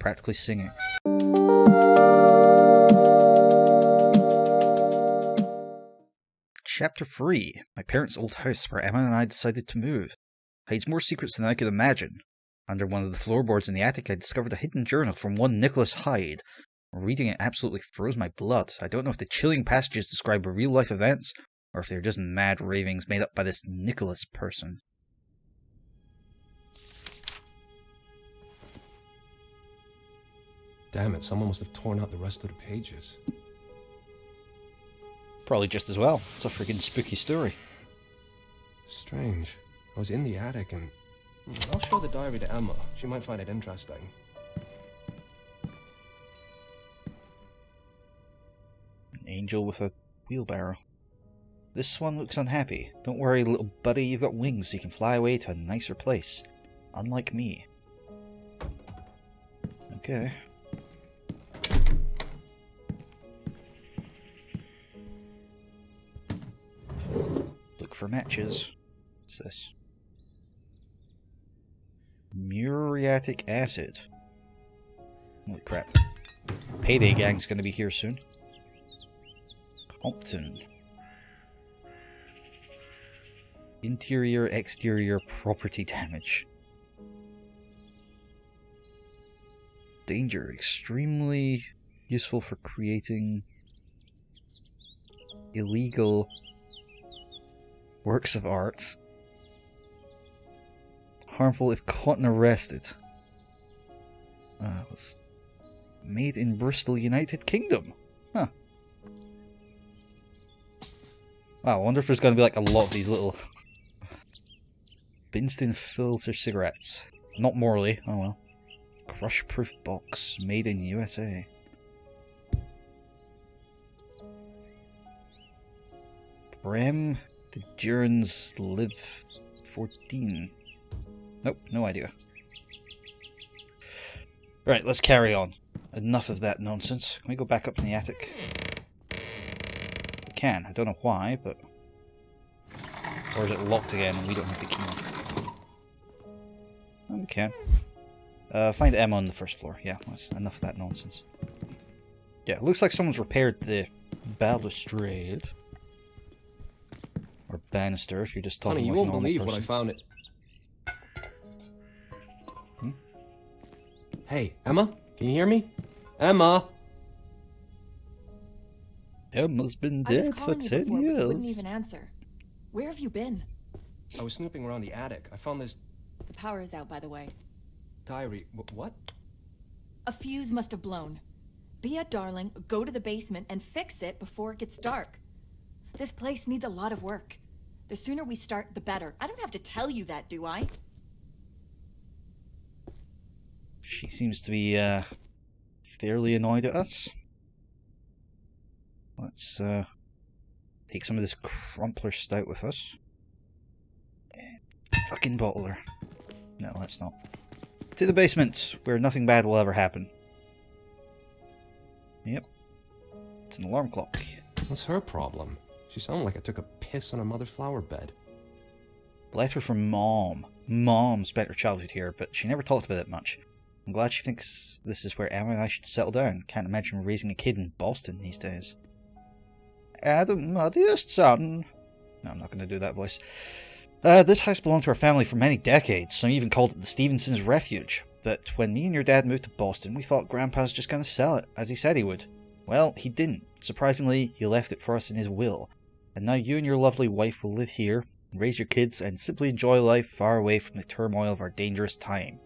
practically singing. Chapter 3. My parents' old house where Emma and I decided to move. Hides more secrets than I could imagine. Under one of the floorboards in the attic I discovered a hidden journal from one Nicholas Hyde. Reading it absolutely froze my blood. I don't know if the chilling passages describe real-life events, or if they're just mad ravings made up by this Nicholas person. Damn it, someone must have torn out the rest of the pages. Probably just as well. It's a freaking spooky story. Strange. I was in the attic and... I'll show the diary to Emma. She might find it interesting. An angel with a wheelbarrow. This one looks unhappy. Don't worry, little buddy, you've got wings so you can fly away to a nicer place. Unlike me. Okay. Look for matches. What's this? Muriatic acid. Holy crap. Payday Gang's gonna be here soon. Compton. Interior, exterior property damage. Danger. Extremely useful for creating illegal works of art. Harmful if caught and arrested. It was made in Bristol, United Kingdom. Huh. Wow, I wonder if there's going to be like a lot of these little Binston filter cigarettes. Not Morley, oh well. Crush-proof box, made in USA. Brem de Durans Live 14. Nope, no idea. Right, let's carry on. Enough of that nonsense. Can we go back up in the attic? We can. I don't know why, but... Or is it locked again and we don't have the key? Oh, we can. Find Emma on the first floor. Yeah, that's enough of that nonsense. Yeah, it looks like someone's repaired the balustrade. Or banister, if you're just talking Honey, you like won't a normal believe person. what I found it. Hey, Emma? Can you hear me? Emma? Emma's been I was dead for calling you 10 before, but you wouldn't years. even answer. Where have you been? I was snooping around the attic. I found this The power is out, by the way. diary. What? A fuse must have blown. Be a darling, go to the basement and fix it before it gets dark. This place needs a lot of work. The sooner we start, the better. I don't have to tell you that, do I? She seems to be fairly annoyed at us. Let's take some of this Crumpler Stout with us. Fucking bottle her. No, let's not. To the basement, where nothing bad will ever happen. Yep. It's an alarm clock. What's her problem? She sounded like I took a piss on her mother's flower bed. Letter from Mom. Mom spent her childhood here, but she never talked about it much. I'm glad she thinks this is where Emma and I should settle down. Can't imagine raising a kid in Boston these days. Adam, my dearest son. No, I'm not going to do that voice. This house belonged to our family for many decades. Some even called it the Stevensons' Refuge. But when me and your dad moved to Boston, we thought Grandpa's just going to sell it, as he said he would. Well, he didn't. Surprisingly, he left it for us in his will. And now you and your lovely wife will live here, raise your kids, and simply enjoy life far away from the turmoil of our dangerous time.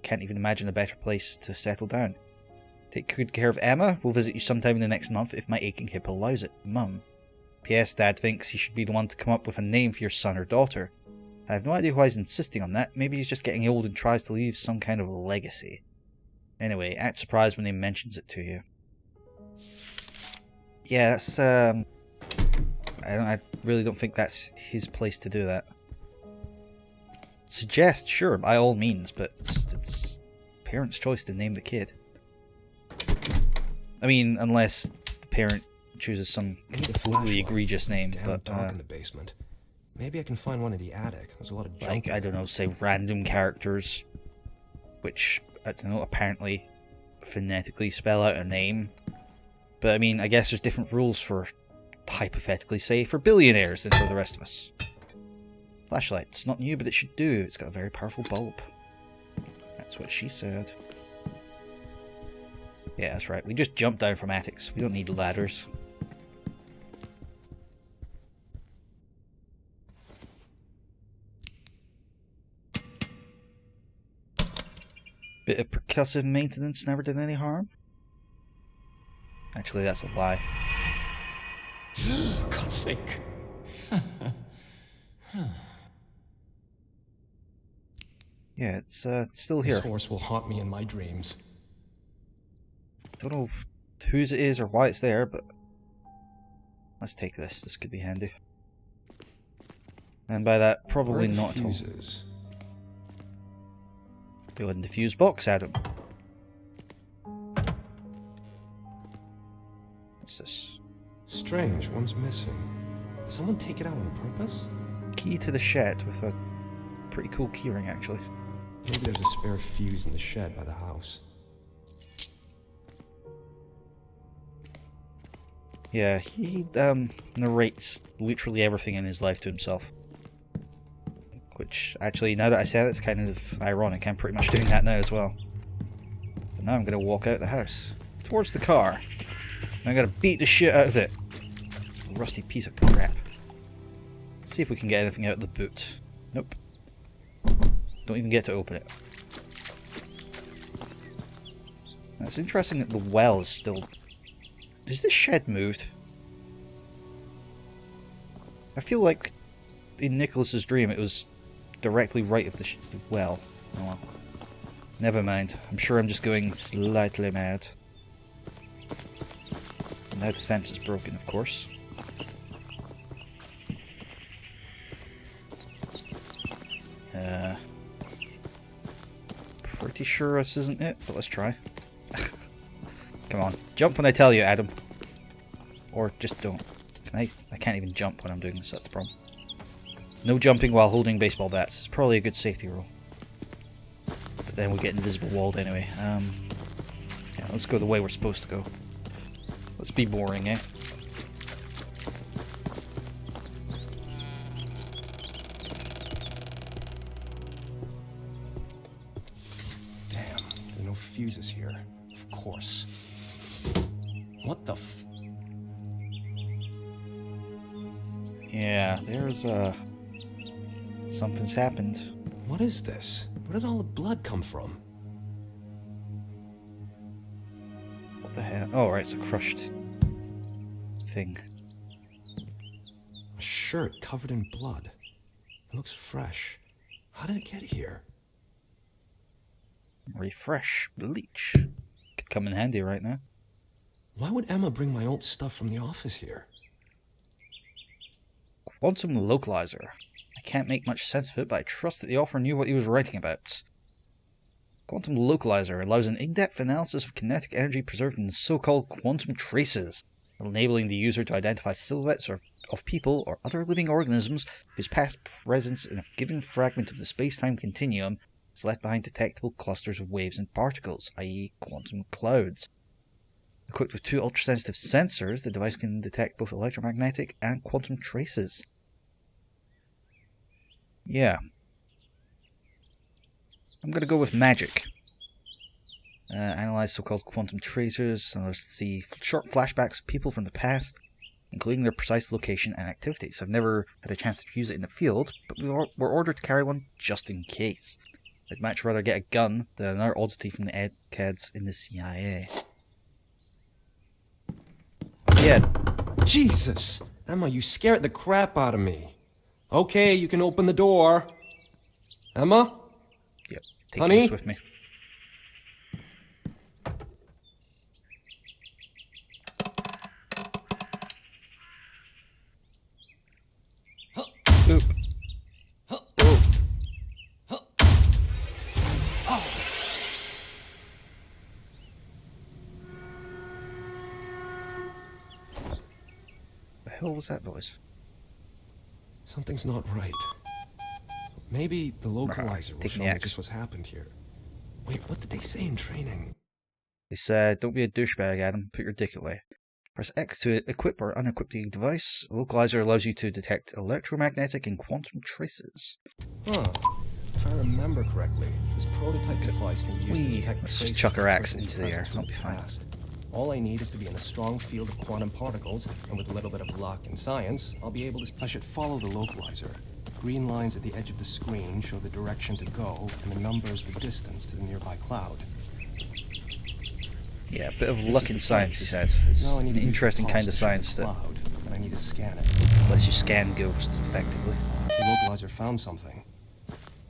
Can't even imagine a better place to settle down. Take good care of Emma. We'll visit you sometime in the next month if my aching hip allows it. Mum. P.S. Dad thinks he should be the one to come up with a name for your son or daughter. I have no idea why he's insisting on that. Maybe he's just getting old and tries to leave some kind of legacy. Anyway, act surprised when he mentions it to you. Yeah, that's, I really don't think that's his place to do that. Suggest, sure, by all means, but it's parents' choice to name the kid. I mean, unless the parent chooses some completely egregious name, Damn but dark in the basement. Maybe I can find one in the attic. There's a lot of junk. like, I don't know, say random characters, which, I don't know, apparently phonetically spell out a name. But I mean, I guess there's different rules for, hypothetically say, for billionaires than for the rest of us. Flashlight. It's not new, but it should do. It's got a very powerful bulb. That's what she said. Yeah, that's right. We just jump down from attics. We don't need ladders. Bit of percussive maintenance never did any harm. Actually, that's a lie. For God's sake. Yeah, it's still here. This horse will haunt me in my dreams. Don't know whose it is or why it's there, but let's take this. This could be handy. And by that, probably not at all. Go ahead and diffuse box, Adam. What's this? Strange, one's missing. Did someone take it out on purpose? Key to the shed with a pretty cool keyring, actually. Maybe there's a spare fuse in the shed by the house. Yeah, he narrates literally everything in his life to himself. Which, actually, now that I say that, it's kind of ironic. I'm pretty much doing that now as well. But now I'm going to walk out the house. Towards the car. And I'm going to beat the shit out of it. Rusty piece of crap. See if we can get anything out of the boot. Nope. Don't even get to open it. Now, it's interesting that the well is still... Is this shed moved? I feel like in Nicholas's dream it was directly right of the well. Oh well. Never mind. I'm sure I'm just going slightly mad. Now the fence is broken, of course. Pretty sure this isn't it, but let's try. Come on, jump when I tell you, Adam. Or just don't. I can't even jump when I'm doing this, that's the problem. No jumping while holding baseball bats. It's probably a good safety rule. But then we get invisible walled anyway. Yeah, let's go the way we're supposed to go. Let's be boring, eh? Damn, there are no fuses here. Of course. What the f... Yeah, there's something's happened. What is this? Where did all the blood come from? What the hell? Oh, right, it's a crushed thing. A shirt covered in blood. It looks fresh. How did it get here? Refresh. Bleach. Could come in handy right now. Why would Emma bring my old stuff from the office here? Quantum localizer. I can't make much sense of it, but I trust that the author knew what he was writing about. Quantum localizer allows an in-depth analysis of kinetic energy preserved in so-called quantum traces, enabling the user to identify silhouettes of people or other living organisms whose past presence in a given fragment of the space-time continuum is left behind detectable clusters of waves and particles, i.e. quantum clouds. Equipped with 2 ultrasensitive sensors, the device can detect both electromagnetic and quantum traces. Yeah. I'm going to go with magic. Analyze so-called quantum tracers, and let's see short flashbacks of people from the past, including their precise location and activities. I've never had a chance to use it in the field, but we were ordered to carry one just in case. I'd much rather get a gun than another oddity from the eggheads in the CIA. Yeah. Jesus! Emma, you scared the crap out of me. Okay, you can open the door. Emma? Yep. Take Honey? this with me. Oop. The hell was that noise? Something's not right. Maybe the localizer will Taking show the me axe. just what's happened here. Wait, what did they say in training? They said, don't be a douchebag, Adam. Put your dick away. Press X to equip or unequip the device. A localizer allows you to detect electromagnetic and quantum traces. Huh. If I remember correctly, this prototype device can be used to detect Let's traces just chuck our of axe persons into the air. present That'll from be the fine. past. All I need is to be in a strong field of quantum particles, and with a little bit of luck and science, I'll be able to... I should follow the localizer. Green lines at the edge of the screen show the direction to go, and the numbers the distance to the nearby cloud. Yeah, a bit of This luck is in the science, place. he said. It's Now I an need to use the interesting pulse kind to of show the science that cloud, and I need to scan it. lets you scan ghosts, effectively. The localizer found something.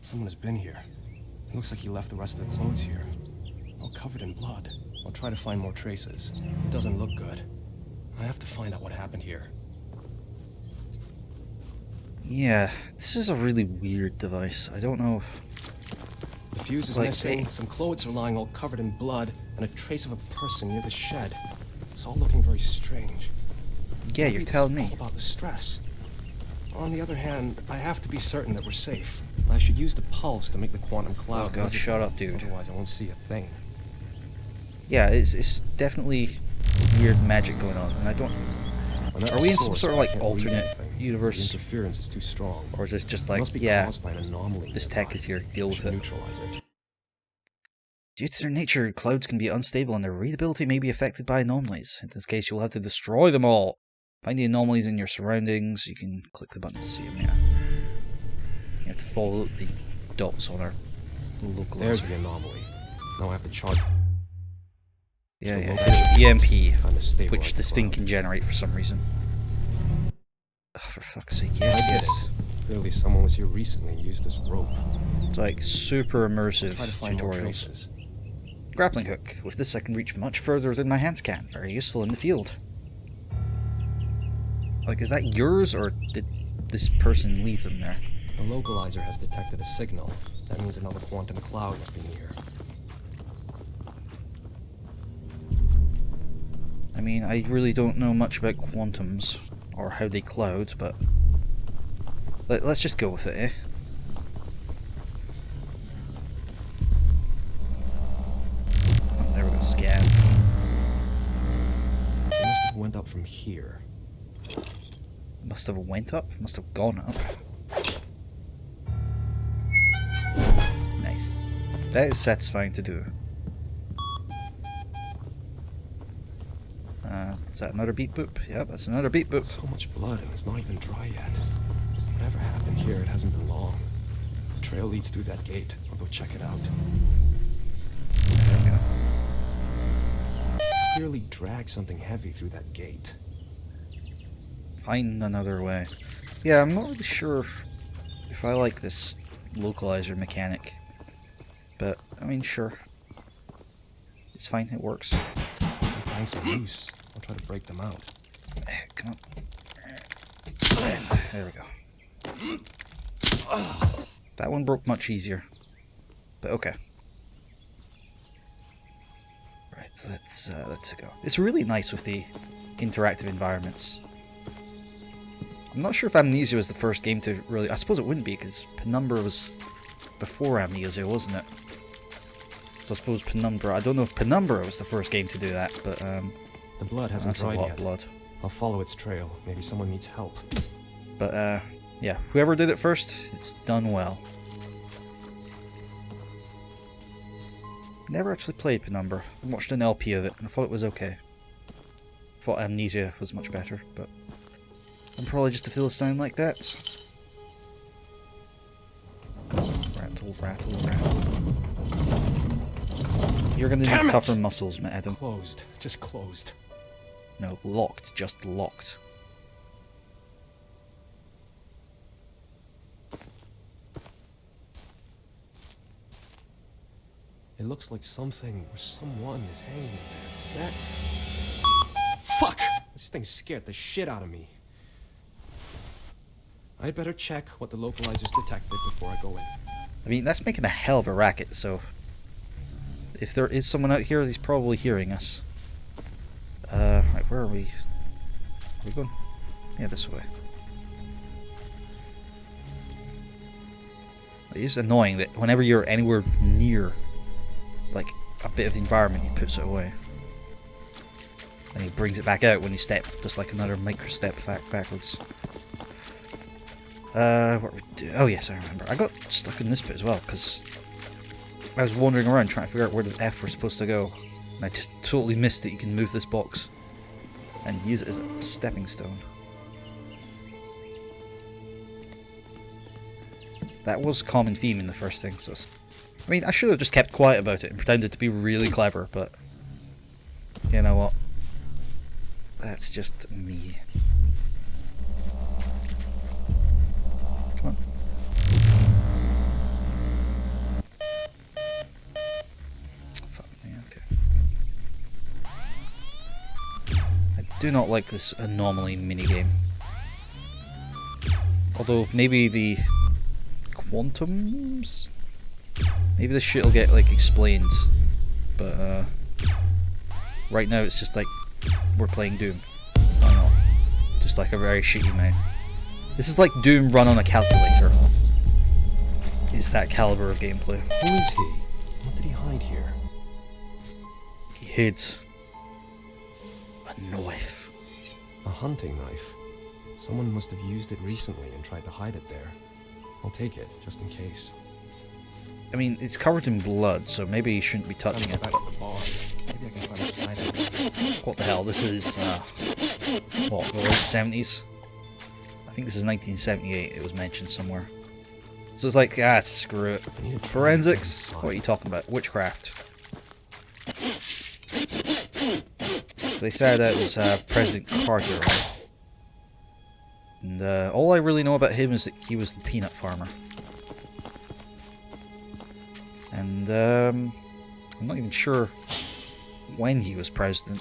Someone has been here. It looks like he left the rest of the clothes here. All covered in blood. I'll try to find more traces. It doesn't look good. I have to find out what happened here. Yeah, this is a really weird device. I don't know. The fuse is Like, missing, some clothes are lying all covered in blood, and a trace of a person near the shed. It's all looking very strange. Yeah, Maybe you're it's telling me. all about the stress. On the other hand, I have to be certain that we're safe. I should use the pulse to make the quantum cloud. Oh god, visible. shut up, dude. Otherwise, I won't see a thing. Yeah, it's definitely weird magic going on, and I don't... Are we in some sort of, like, alternate universe? The interference is too strong. Or is this just It like, must be yeah, caused by an anomaly this nearby. tech is here, deal I with should it. neutralize it. Due to their nature, clouds can be unstable and their readability may be affected by anomalies. In this case, you'll have to destroy them all. Find the anomalies in your surroundings. You can click the button to see them, yeah. You have to follow the dots on our localizer. There's the anomaly. Now I have to chart. Yeah, the yeah. localizer EMP, trying to stabilize which the this thing cloud. can generate for some reason. Ugh, for fuck's sake, yes, I did yes. it. Clearly someone was here recently and used this rope. It's like super immersive Try to find more tutorials. traces. Grappling hook. With this I can reach much further than my hands can. Very useful in the field. Like, is that yours, or did this person leave them there? The localizer has detected a signal. That means another quantum cloud must be near. I mean, I really don't know much about quantums, or how they cloud, but... let's just go with it, eh? Oh, there we go, scan. It must have went up from here. Must have went up, must have gone up. Nice. That is satisfying to do. Is that another beat boop? Yep, that's another beat boop. So much blood and it's not even dry yet. Whatever happened here, it hasn't been long. The trail leads through that gate. I'll go check it out. There we go. Clearly dragged something heavy through that gate. Find another way. Yeah, I'm not really sure if I like this localizer mechanic. But, I mean, sure. It's fine, it works. Some planks are loose. I'll try to break them out. Come on. There we go. That one broke much easier. But okay. Right, let's go. It's really nice with the interactive environments. I'm not sure if Amnesia was the first game to really... I suppose it wouldn't be, because Penumbra was before Amnesia, wasn't it? So I suppose Penumbra... I don't know if Penumbra was the first game to do that, but... The blood hasn't that's a dried lot yet. of blood. I'll follow its trail. Maybe someone needs help. But, yeah. Whoever did it first, it's done well. Never actually played Penumbra. I watched an LP of it, and I thought it was okay. Thought Amnesia was much better, but... I'm probably just a Philistine like that. Rattle, rattle, rattle. You're gonna Damn need it! tougher muscles, Adam. Closed. Just closed. No, locked. Just locked. It looks like something or someone is hanging in there. Is that... Fuck! This thing scared the shit out of me. I'd better check what the localizers detected before I go in. I mean, that's making a hell of a racket, so... If there is someone out here, he's probably hearing us. Right, where are we? Are we going? Yeah, this way. It is annoying that whenever you're anywhere near, like, a bit of the environment, he puts it away. And he brings it back out when you step, just like another micro step backwards. What we do? Oh yes, I remember. I got stuck in this bit as well, because I was wandering around trying to figure out where the F we're supposed to go. And I just totally missed that you can move this box and use it as a stepping stone. That was a common theme in the first thing, so I mean, I should have just kept quiet about it and pretended to be really clever, but you know what? That's just me. Come on. Fuck me, okay. I do not like this anomaly minigame. Although, maybe the quantums? Maybe this shit will get, like, explained. But, right now it's just like, we're playing Doom. Why not? Just like a very shitty mate. This is like Doom run on a calculator. It's that caliber of gameplay. Who is he? What did he hide here? He hid a knife. A hunting knife. Someone must have used it recently and tried to hide it there. I'll take it, just in case. I mean, it's covered in blood, so maybe you shouldn't be touching it. Back to the bar. Maybe I can find a side entrance. What the hell? This is, what, the late 70s? I think this is 1978, it was mentioned somewhere. So it's like, screw it. Forensics? What are you talking about? Witchcraft. So they said that it was President Carter, right? And all I really know about him is that he was the peanut farmer. And I'm not even sure when he was president.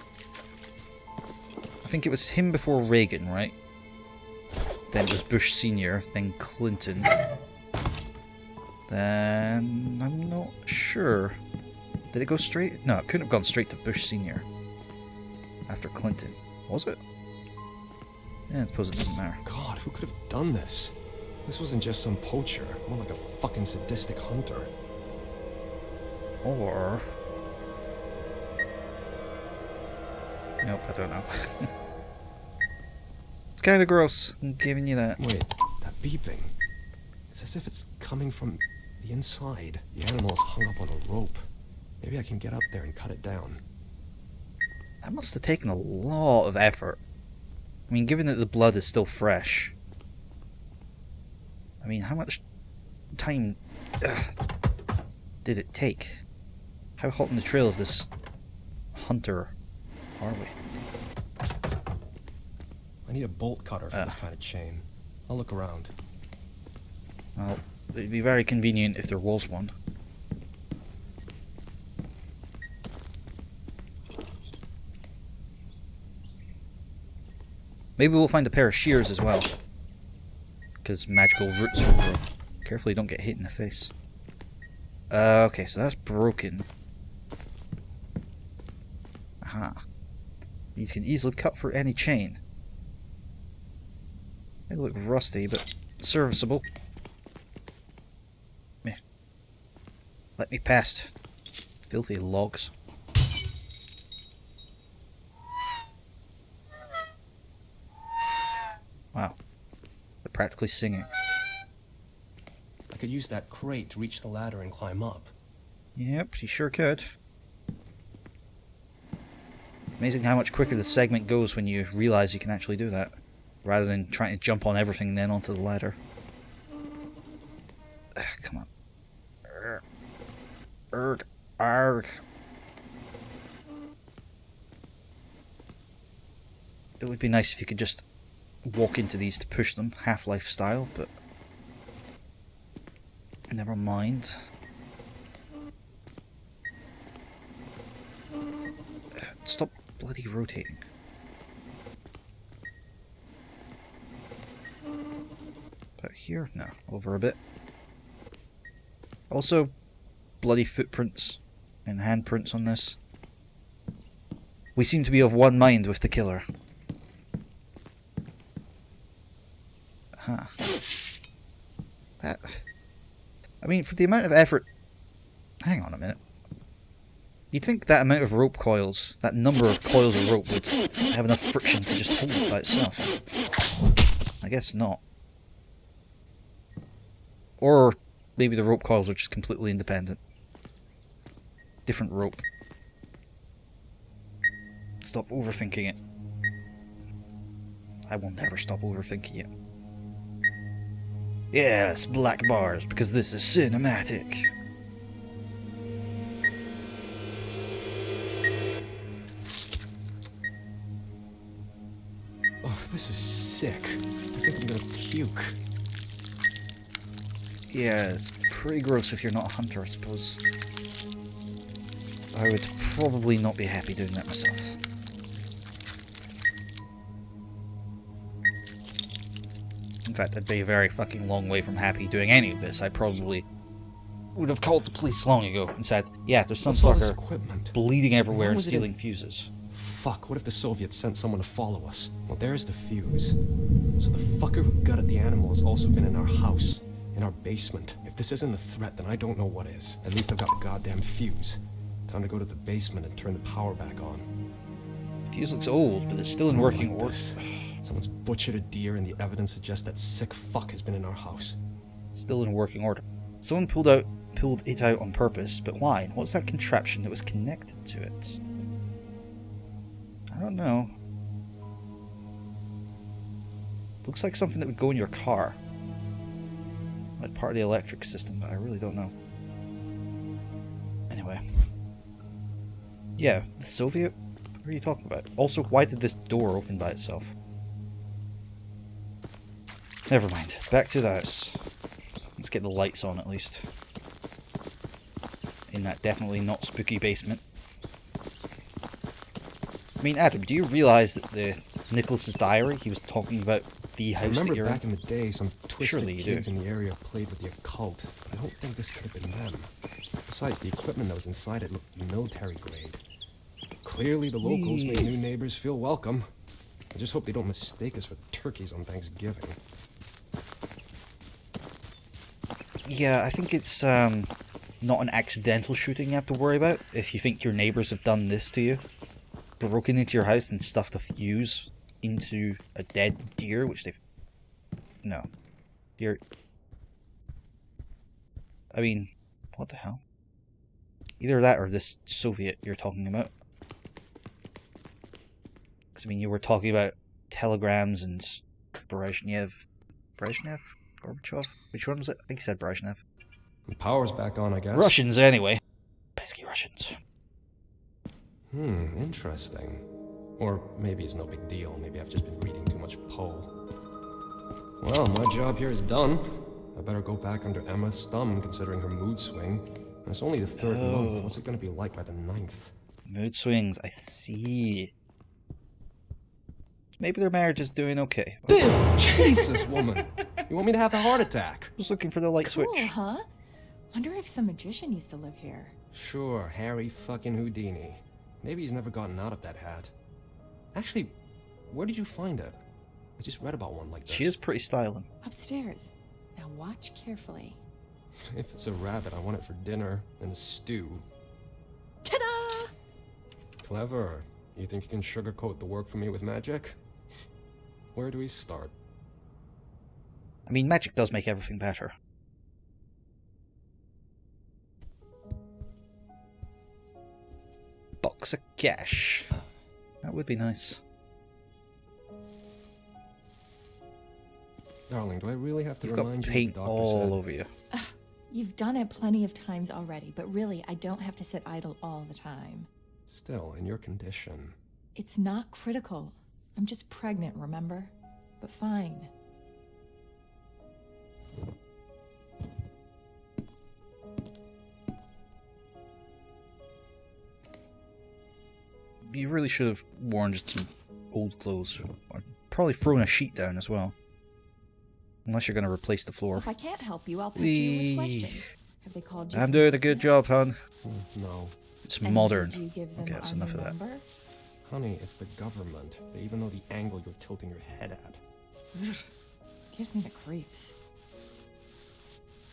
I think it was him before Reagan, right? Then it was Bush Sr., then Clinton. Then I'm not sure. Did it go straight? No, it couldn't have gone straight to Bush Sr. after Clinton. Was it? Yeah, I suppose it doesn't matter. God, who could have done this? This wasn't just some poacher, more like a fucking sadistic hunter. Or... Nope, I don't know. It's kind of gross, I'm giving you that. Wait, that beeping. It's as if it's coming from the inside. The animal's hung up on a rope. Maybe I can get up there and cut it down. That must have taken a lot of effort. I mean, given that the blood is still fresh. I mean, how much time did it take? How hot in the trail of this hunter are we? I need a bolt cutter for this kind of chain. I'll look around. Well, it'd be very convenient if there was one. Maybe we'll find a pair of shears as well. Because magical roots will grow. Carefully, don't get hit in the face. Okay, so that's broken. Aha. These can easily cut through any chain. They look rusty, but serviceable. Meh. Let me past. Filthy logs. Wow. They're practically singing. I could use that crate to reach the ladder and climb up. Yep, you sure could. Amazing how much quicker the segment goes when you realize you can actually do that, rather than trying to jump on everything and then onto the ladder. Come on. Erg. Arg. It would be nice if you could just walk into these to push them, Half-Life style, but never mind. Stop bloody rotating. About here? No, over a bit. Also, bloody footprints and handprints on this. We seem to be of one mind with the killer. Huh. That... I mean, for the amount of effort... Hang on a minute. You'd think that amount of rope coils, that number of coils of rope would have enough friction to just hold it by itself. I guess not. Or maybe the rope coils are just completely independent. Different rope. Stop overthinking it. I will never stop overthinking it. Yes, black bars, because this is cinematic. Oh, this is sick. I think I'm gonna puke. Yeah, it's pretty gross if you're not a hunter, I suppose. I would probably not be happy doing that myself. In fact, I'd be a very fucking long way from happy doing any of this. I probably would have called the police long ago and said, yeah, there's some fucker bleeding everywhere and stealing fuses. Fuck, what if the Soviets sent someone to follow us? Well, there's the fuse. So the fucker who gutted the animal has also been in our house, in our basement. If this isn't a threat, then I don't know what is. At least I've got the goddamn fuse. Time to go to the basement and turn the power back on. The fuse looks old, but it's still in working order. Someone's butchered a deer and the evidence suggests that sick fuck has been in our house. Still in working order. Someone pulled it out on purpose, but why? What's that contraption that was connected to it? I don't know. Looks like something that would go in your car. Like part of the electric system, but I really don't know. Anyway. Yeah, the Soviet? What are you talking about? Also, why did this door open by itself? Never mind. Back to the house. Let's get the lights on at least. In that definitely not spooky basement. I mean, Adam, do you realise that the Nicholas's diary, he was talking about the house that you're in? I remember back in the day, some twisted kids in the area played with the occult, but I don't think this could have been them. Besides, the equipment that was inside it looked military grade. Clearly, the locals made new neighbors feel welcome. I just hope they don't mistake us for turkeys on Thanksgiving. Yeah, I think it's not an accidental shooting you have to worry about if you think your neighbours have done this to you. Broken into your house and stuffed a fuse into a dead deer, which they've... No. You're... I mean, what the hell? Either that or this Soviet you're talking about. Because, I mean, you were talking about telegrams and Brezhnev? Gorbachev? Which one was it? I think he said Brezhnev. The power's back on, I guess. Russians, anyway. Pesky Russians. Interesting. Or maybe it's no big deal. Maybe I've just been reading too much Poe. Well, my job here is done. I better go back under Emma's thumb, considering her mood swing. It's only the 3rd month. What's it going to be like by the 9th? Mood swings, I see. Maybe their marriage is doing okay. Jesus, woman! You want me to have a heart attack? Just looking for the light switch. Cool, huh? Wonder if some magician used to live here. Sure, Harry fucking Houdini. Maybe he's never gotten out of that hat. Actually, where did you find it? I just read about one like this. She is pretty styling. Upstairs. Now watch carefully. If it's a rabbit, I want it for dinner and a stew. Ta-da! Clever. You think you can sugarcoat the work for me with magic? Where do we start? I mean, magic does make everything better. Box of cash. That would be nice. Darling, do I really have to You've got remind you paint what the doctor all said? over you. You've done it plenty of times already, but really, I don't have to sit idle all the time. Still, in your condition. It's not critical. I'm just pregnant, remember? But fine. You really should have worn just some old clothes. Or probably thrown a sheet down as well. Unless you're going to replace the floor. If I can't help you, I'll pester you with questions. Have they called you? I'm doing a good job, hon. No. It's And modern. Did you give them Okay, that's our enough new of that. number? Honey, it's the government. They even know the angle you're tilting your head at. Gives me the creeps.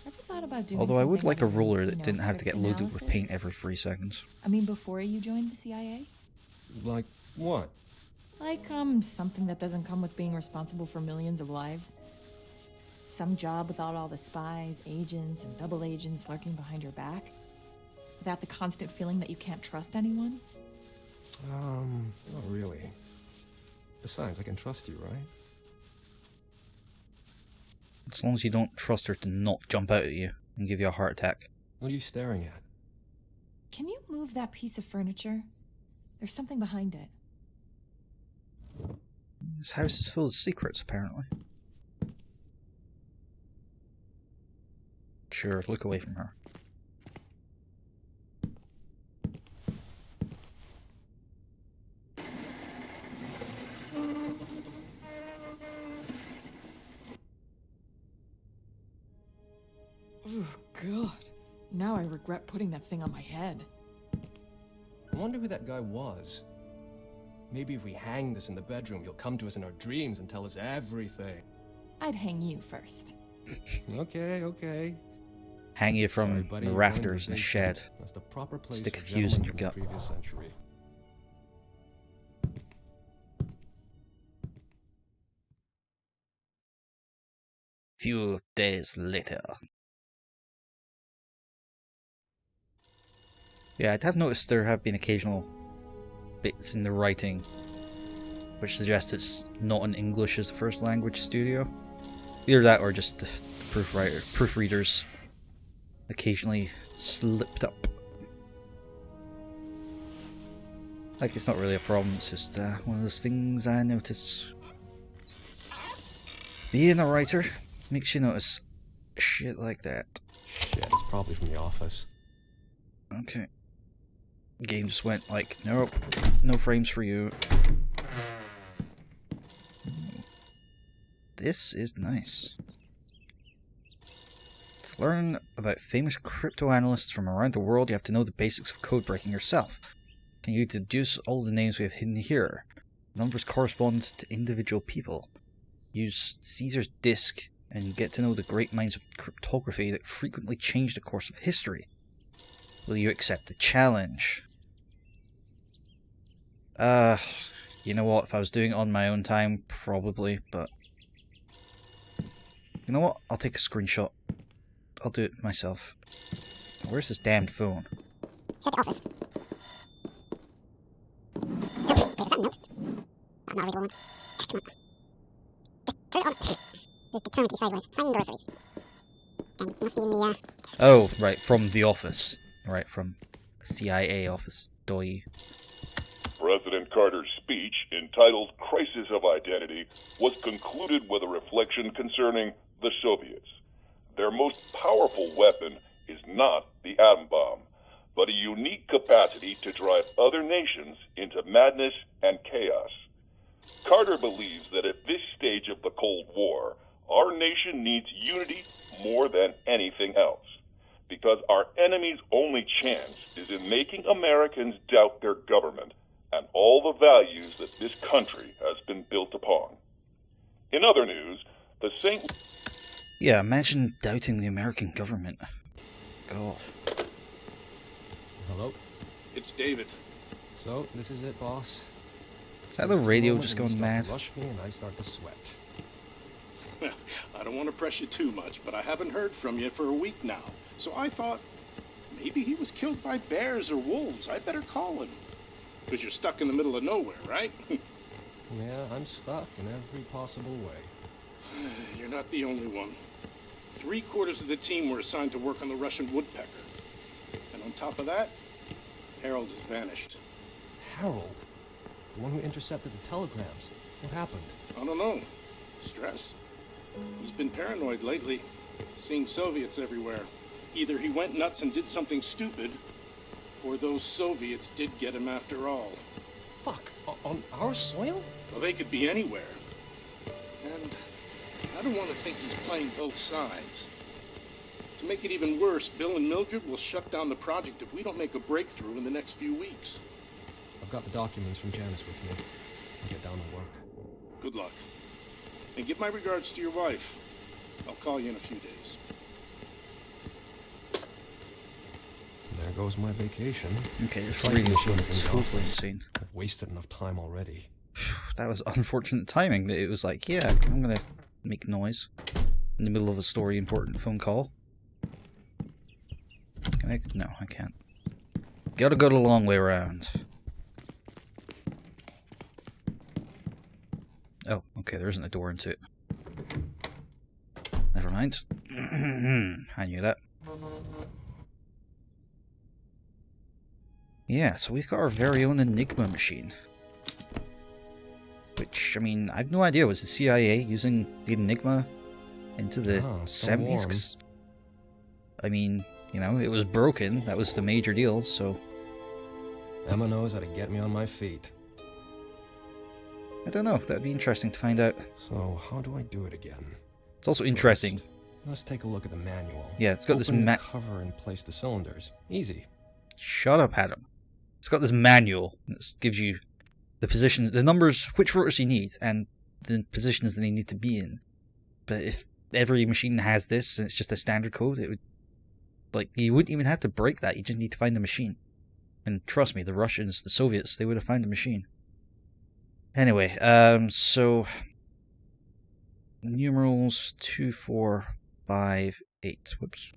Ever thought about doing Although I would something like a other than, roller you that know, didn't have to get loaded with cryptanalysis? paint every 3 seconds. I mean, before you joined the CIA? Like what? Like, something that doesn't come with being responsible for millions of lives. Some job without all the spies, agents, and double agents lurking behind your back. Without the constant feeling that you can't trust anyone. Not really. Besides, I can trust you, right? As long as you don't trust her to not jump out at you and give you a heart attack. What are you staring at? Can you move that piece of furniture? There's something behind it. This house is full of secrets, apparently. Sure, look away from her. Oh, God. Now I regret putting that thing on my head. I wonder who that guy was. Maybe if we hang this in the bedroom, he'll come to us in our dreams and tell us everything. I'd hang you first. Okay. Hang you from Sorry, buddy, the you're rafters going in to a the shed. basement. That's the proper place Stick a for fuse in gentlemen your from the gut. previous century. Few days later. Yeah, I'd have noticed there have been occasional bits in the writing which suggest it's not an English as a first language studio. Either that or just the proofreaders occasionally slipped up. Like, it's not really a problem, it's just one of those things I notice. Being a writer makes you notice shit like that. Shit, it's probably from the office. Okay. Game just went like, nope, no frames for you. This is nice. To learn about famous crypto analysts from around the world, you have to know the basics of code breaking yourself. Can you deduce all the names we have hidden here? Numbers correspond to individual people. Use Caesar's disk and get to know the great minds of cryptography that frequently change the course of history. Will you accept the challenge? You know what, if I was doing it on my own time, probably, but... You know what, I'll take a screenshot. I'll do it myself. Where's this damned phone? Check the office. Okay, wait, is that a note? Not a original one. Come on. Just turn it on. The turn to be sideways. Find groceries. It must be in the, Oh, right, from the office. Right, from CIA office. Doi. President Carter's speech, entitled Crisis of Identity, was concluded with a reflection concerning the Soviets. Their most powerful weapon is not the atom bomb, but a unique capacity to drive other nations into madness and chaos. Carter believes that at this stage of the Cold War, our nation needs unity more than anything else, because our enemy's only chance is in making Americans doubt their government and all the values that this country has been built upon. In other news, the St. Yeah, imagine doubting the American government. God. Hello? It's David. So, this is it, boss. Is that the radio just going going mad? Rush me and I start to sweat. Well, I don't want to press you too much, but I haven't heard from you for a week now. So I thought maybe he was killed by bears or wolves. I better call him. Because you're stuck in the middle of nowhere, right? Yeah, I'm stuck in every possible way. You're not the only one. 3/4 of the team were assigned to work on the Russian woodpecker. And on top of that, Harold has vanished. Harold? The one who intercepted the telegrams. What happened? I don't know. Stress. He's been paranoid lately, seeing Soviets everywhere. Either he went nuts and did something stupid, or those Soviets did get him after all. Fuck! On our soil? Well, they could be anywhere. And I don't want to think he's playing both sides. To make it even worse, Bill and Mildred will shut down the project if we don't make a breakthrough in the next few weeks. I've got the documents from Janice with me. I'll get down to work. Good luck. And give my regards to your wife. I'll call you in a few days. goes my vacation. Okay, this Life radio machine is is totally useless. insane. I've wasted enough time already. That was unfortunate timing. That it was like, yeah, I'm gonna make noise in the middle of a story important phone call. Can I? No, I can't. Gotta go the long way around. Oh, okay, there isn't a door into it. Never mind. I knew that. Yeah, so we've got our very own Enigma machine. Which, I mean, I've no idea. Was the CIA using the Enigma into the still 70s? warm. 'Cause, I mean, you know, it was broken. That was the major deal, so... Emma knows how to get me on my feet. I don't know. That'd be interesting to find out. So, how do I do it again? It's also interesting. First, let's take a look at the manual. Yeah, it's got this Open the cover and place the cylinders. Easy. Shut up, Adam. It's got this manual that gives you the position, the numbers, which rotors you need, and the positions that they need to be in. But if every machine has this, and it's just a standard code, it would, like, you wouldn't even have to break that. You just need to find the machine. And trust me, the Russians, the Soviets, they would have found the machine. Anyway, so numerals 2, 4, 5, 8. Whoops.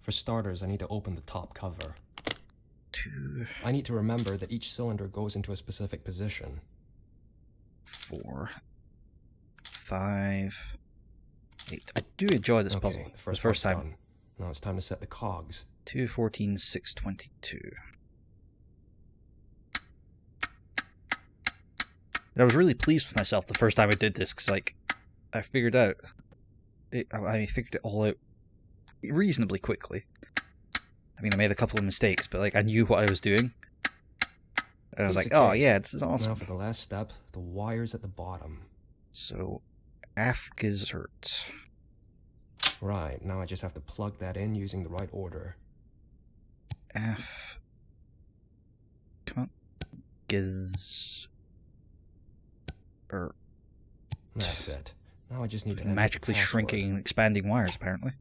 For starters, I need to open the top cover. 2, I need to remember that each cylinder goes into a specific position. 4, 5, 8. I do enjoy this puzzle. The first part's time. Done. Now it's time to set the cogs. 2, 14, 6, 22. I was really pleased with myself the first time I did this, because, like, I figured out... I figured it all out reasonably quickly. I mean, I made a couple of mistakes, but, like, I knew what I was doing. And I was like, oh, yeah, this is awesome. Now for the last step, the wires at the bottom. So, Afgezert. Right, now I just have to plug that in using the right order. F... Come on. That's it. Now I just need to enter magically the password. shrinking and expanding wires, apparently.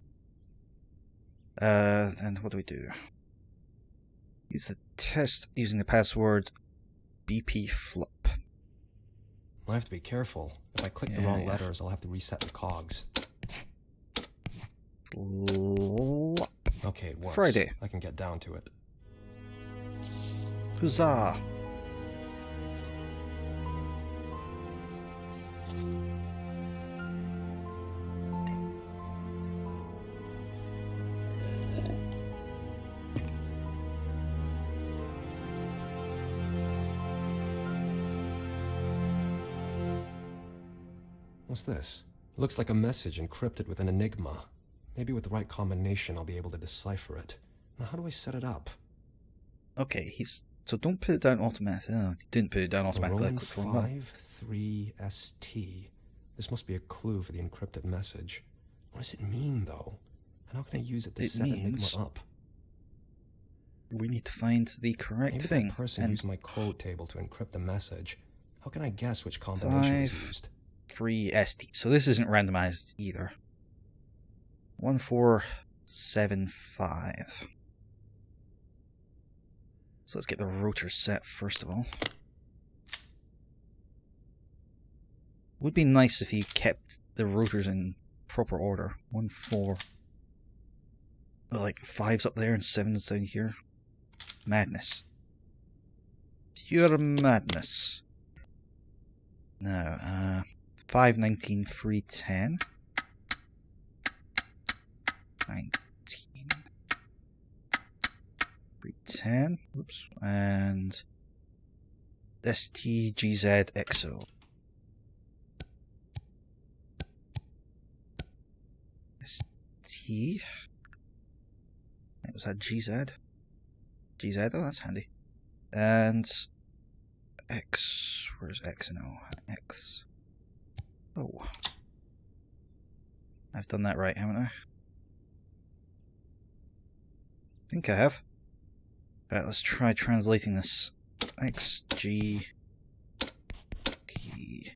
And what do we do? Use the test using the password BP flip. I have to be careful. If I click the wrong letters, I'll have to reset the cogs. Flop. Okay, it works. Friday. I can get down to it. Huzzah! What's this? Looks like a message encrypted with an enigma. Maybe with the right combination I'll be able to decipher it. Now how do I set it up? Okay, so don't put it down automatically. Oh, he didn't put it down automatically. Roman Click the wrong button. 53ST. This must be a clue for the encrypted message. What does it mean, though? And how can I use it to set means enigma up? We need to find the correct Maybe thing. that person and used my code table to encrypt the message. How can I guess which combination was used? 3ST. So this isn't randomized either. 1475. So let's get the rotor set first of all. Would be nice if you kept the rotors in proper order. 1, 4. Oh, like 5's up there and 7's down here. Madness. Pure madness. No, 5, 19, 3, 10. 19. 3, 10. Whoops. And STGZXO. ST. Was that GZ? GZ? Oh, that's handy. And X. Where's X and O? X. Oh. I've done that right, haven't I? I think I have. Right, let's try translating this. X, G, T.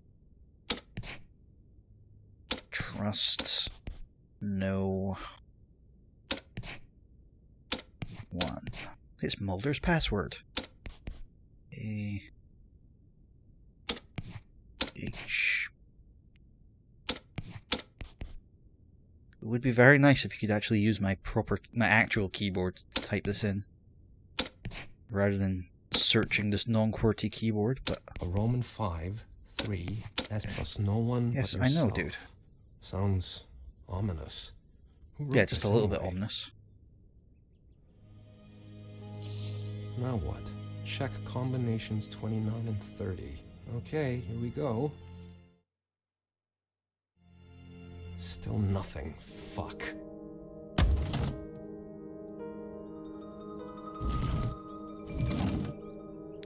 Trust. No. 1. It's Mulder's password. A H. It would be very nice if you could actually use my actual keyboard to type this in, rather than searching this non-QWERTY keyboard. But A Roman 5, 3, S plus no one. yes, but I know, yourself. dude. Sounds ominous. Who wrote Yeah, just a this little bit anyway? ominous. Now what? Check combinations 29 and 30. Okay, here we go. Still nothing. Fuck.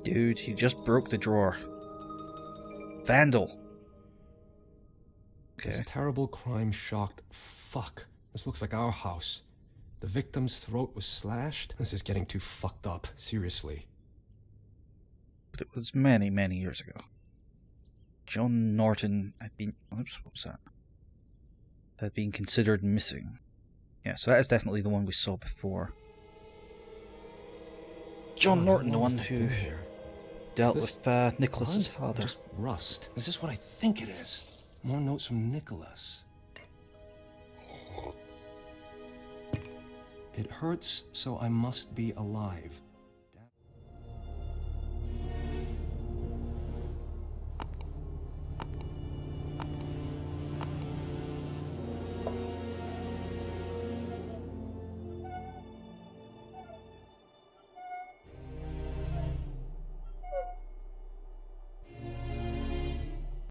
Dude, you just broke the drawer. Vandal. Okay. This terrible crime shocked. Fuck. This looks like our house. The victim's throat was slashed. This is getting too fucked up. Seriously. But it was many, many years ago. John Norton had been... Oops, what was that? Had been considered missing. Yeah, so that is definitely the one we saw before. John Norton, the one who here? dealt Is with Nicholas's blood? father. Just rust. Is this what I think it is? More notes from Nicholas. It hurts, so I must be alive.